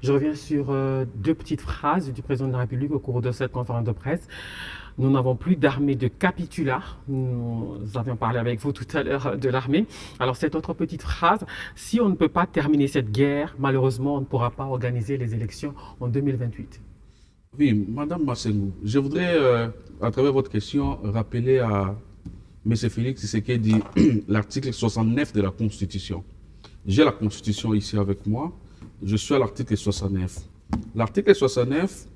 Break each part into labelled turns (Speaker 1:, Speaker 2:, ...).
Speaker 1: Je reviens sur deux petites phrases du président de la République au cours de cette conférence de presse. Nous n'avons plus d'armée de capitulats. Nous avions parlé avec vous tout à l'heure de l'armée. Alors cette autre petite phrase, si on ne peut pas terminer cette guerre, malheureusement, on ne pourra pas organiser les élections en 2028.
Speaker 2: Oui, Madame Massengou, je voudrais, à travers votre question, rappeler à M. Félix Tshisekedi l'article 69 de la Constitution. J'ai la Constitution ici avec moi. Je suis à l'article 69. L'article 69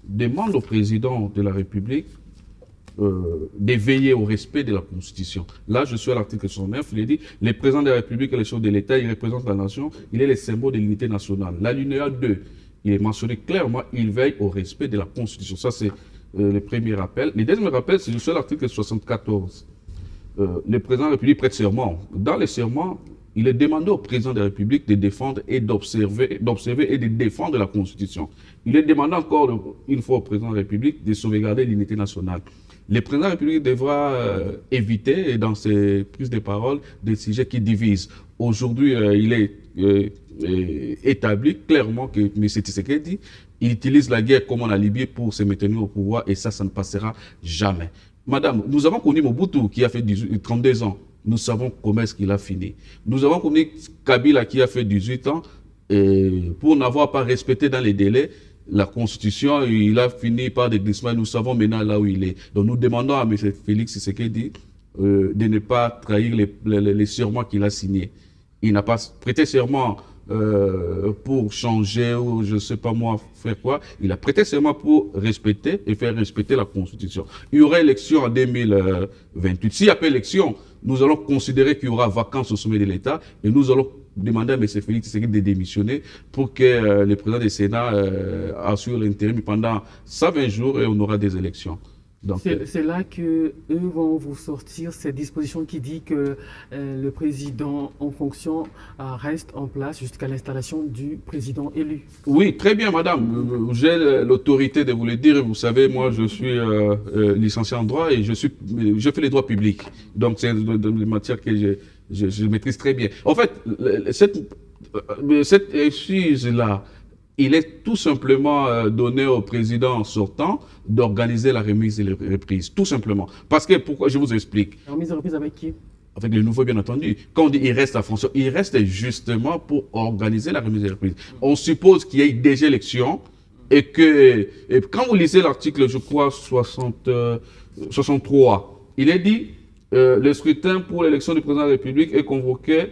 Speaker 2: demande au président de la République de veiller au respect de la Constitution. Là, je suis à l'article 69, il est dit, le président de la République est le chef de l'État, il représente la nation, il est le symbole de l'unité nationale. L'alinéa 2, il est mentionné clairement, il veille au respect de la Constitution. Ça, c'est le premier rappel. Le deuxième rappel, c'est je suis à l'article 74. Le président de la République prête serment. Dans les serments, il est demandé au président de la République de défendre et d'observer et de défendre la Constitution. Il est demandé encore une fois au président de la République de sauvegarder l'unité nationale. Le président de la République devra éviter, dans ses prises de parole, des sujets qui divisent. Aujourd'hui, il est établi clairement que M. Tshisekedi il utilise la guerre comme en Libye pour se maintenir au pouvoir et ça ne passera jamais. Madame, nous avons connu Mobutu qui a fait 32 ans. Nous savons comment est-ce qu'il a fini. Nous avons connu Kabila qui a fait 18 ans et pour n'avoir pas respecté dans les délais la Constitution, il a fini par des glissements. Nous savons maintenant là où il est. Donc nous demandons à M. Félix Tshisekedi de ne pas trahir les serments qu'il a signés. Il n'a pas prêté serment pour changer ou je ne sais pas moi faire quoi. Il a prêté serment pour respecter et faire respecter la Constitution. Il y aura élection en 2028. S'il n'y a pas élection, nous allons considérer qu'il y aura vacances au sommet de l'État et nous allons demander à M. Félix Tshisekedi de démissionner pour que le président du Sénat assure l'intérim pendant 120 jours et on aura des élections.
Speaker 1: C'est là qu'eux vont vous sortir cette disposition qui dit que le président en fonction reste en place jusqu'à l'installation du président élu.
Speaker 2: Oui, très bien, madame. J'ai l'autorité de vous le dire. Vous savez, moi, je suis licencié en droit et je fais les droits publics. Donc, c'est une matière que je maîtrise très bien. En fait, cette excuse-là, il est tout simplement donné au président sortant d'organiser la remise et la reprise. Tout simplement. Parce que, pourquoi je vous explique.
Speaker 1: La remise et reprise avec qui?
Speaker 2: Avec le nouveau, bien entendu. Quand on dit il reste à fonction, il reste justement pour organiser la remise et la reprise. On suppose qu'il y ait des élections et que, quand vous lisez l'article, je crois, 63, il est dit le scrutin pour l'élection du président de la République est convoqué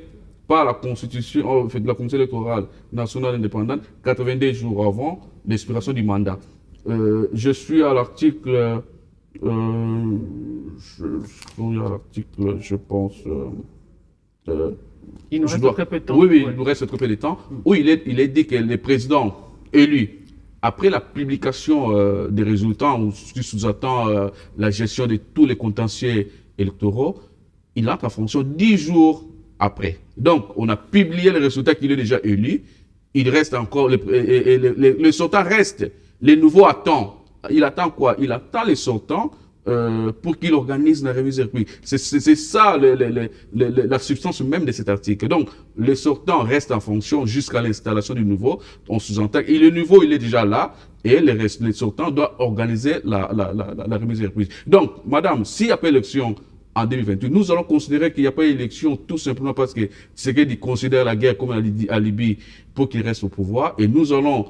Speaker 2: par la Constitution, de la Commission électorale nationale indépendante, 82 jours avant l'expiration du mandat. Je suis à l'article, je pense.
Speaker 1: Il nous reste très peu de temps.
Speaker 2: Oui, oui, il nous reste très peu de temps. Où il est dit que les présidents élus, après la publication des résultats, on sous-attend la gestion de tous les contentieux électoraux, il entre en fonction 10 jours après. Donc, on a publié les résultats qu'il est déjà élu. Il reste encore, le sortant reste. Les nouveaux attendent. Il attend quoi? Il attend les sortants pour qu'il organise la remise et reprise. C'est ça la substance même de cet article. Donc, les sortants restent en fonction jusqu'à l'installation du nouveau. On sous-entend. Et le nouveau, il est déjà là. Et les sortants doivent organiser la remise et reprise. Donc, madame, s'il n'y a pas élection en 2028, nous allons considérer qu'il n'y a pas d'élection tout simplement parce que Tshisekedi considère la guerre comme à Libye pour qu'il reste au pouvoir et nous allons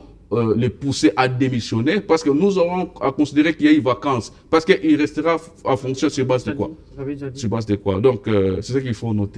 Speaker 2: les pousser à démissionner parce que nous aurons à considérer qu'il y a eu vacances parce qu'il restera en fonction sur base de quoi? Sur base de quoi? Donc, c'est ce qu'il faut noter.